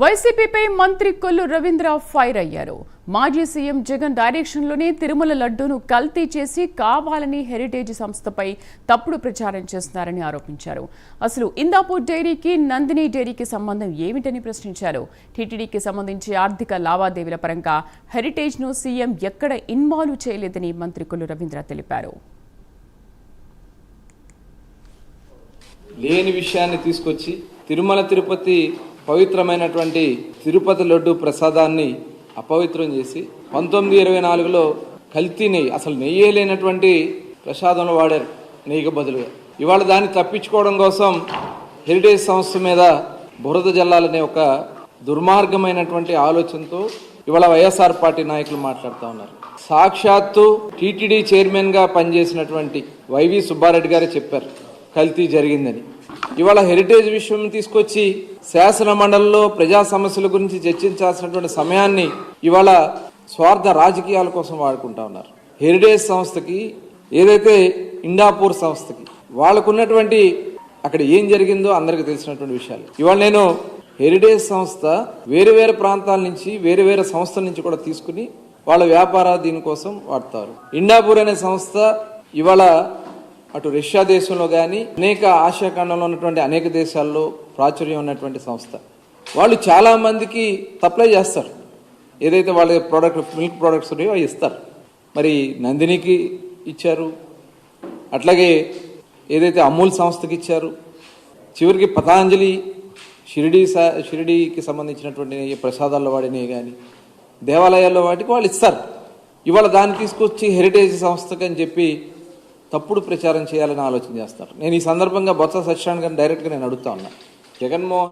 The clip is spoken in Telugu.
వైసీపీపై మంత్రి కొల్లు రవీంద్ర ఫైర్ అయ్యారు. మాజీ సీఎం జగన్ డైరెక్షన్లోనే తిరుమల లడ్డూను కల్తీ చేసి కావాలని హెరిటేజ్ సంస్థపై తప్పుడు ప్రచారం చేస్తున్నారని ఆరోపించారు. అసలు ఇందాపూర్ డైరీకి నందిని డైరీకి సంబంధం ఏమిటని ప్రశ్నించారు. టీటీడీకి సంబంధించి ఆర్థిక లావాదేవీల పరంగా హెరిటేజ్ను సీఎం ఎక్కడ ఇన్వాల్వ్ చేయలేదని మంత్రి కొల్లు రవీంద్ర తెలిపారు. లేని విషయాన్ని తీసుకొచ్చి తిరుమల తిరుపతి పవిత్రమైనటువంటి తిరుపతి లడ్డు ప్రసాదాన్ని అపవిత్రం చేసి 1924లో కల్తీ నెయ్యి, అసలు నెయ్యే లేనటువంటి ప్రసాదంలో వాడారు నెయ్యికి బదులుగా. ఇవాళ దాన్ని తప్పించుకోవడం కోసం హెరిటేజ్ సంస్థ మీద బురద జల్లాలనే ఒక దుర్మార్గమైనటువంటి ఆలోచనతో ఇవాళ వైఎస్ఆర్ పార్టీ నాయకులు మాట్లాడుతూ ఉన్నారు. సాక్షాత్తు టీటీడీ చైర్మన్గా పనిచేసినటువంటి వైవి సుబ్బారెడ్డి గారే చెప్పారు కల్తీ జరిగిందని. ఇవాళ హెరిటేజ్ విషయం తీసుకొచ్చి శాసన మండలిలో ప్రజా సమస్యల గురించి చర్చించాల్సినటువంటి సమయాన్ని ఇవాళ స్వార్థ రాజకీయాల కోసం వాడుకుంటా ఉన్నారు. హెరిటేజ్ సంస్థకి, ఏదైతే ఇండాపూర్ సంస్థకి వాళ్ళకున్నటువంటి అక్కడ ఏం జరిగిందో అందరికీ తెలిసినటువంటి విషయాలు. ఇవాళ నేను హెరిటేజ్ సంస్థ వేరు వేరు ప్రాంతాల నుంచి వేరు వేరు సంస్థల నుంచి కూడా తీసుకుని వాళ్ళ వ్యాపార దీనికోసం వాడతారు. ఇండాపూర్ అనే సంస్థ ఇవాళ అటు రష్యా దేశంలో కానీ అనేక ఆసియా ఖండంలో ఉన్నటువంటి అనేక దేశాల్లో ప్రాచుర్యం ఉన్నటువంటి సంస్థ. వాళ్ళు చాలా మందికి సప్లై చేస్తారు. ఏదైతే వాళ్ళ ప్రోడక్ట్ మిల్క్ ప్రోడక్ట్స్ ఉన్నాయో అవి ఇస్తారు. మరి నందినికి ఇచ్చారు, అట్లాగే ఏదైతే అమూల్ సంస్థకి ఇచ్చారు, చివరికి పతాంజలి షిరిడీకి సంబంధించినటువంటి ప్రసాదాల్లో వాడినవి కానీ దేవాలయాల్లో వాటికి వాళ్ళు ఇస్తారు. ఇవాళ దాన్ని తీసుకొచ్చి హెరిటేజ్ సంస్థకి అని చెప్పి తప్పుడు ప్రచారం చేయాలని ఆలోచన చేస్తారు. నేను ఈ సందర్భంగా బొత్స సత్యనారాయణ గారిని డైరెక్ట్గా నేను అడుగుతా ఉన్నా. జగన్మోహన్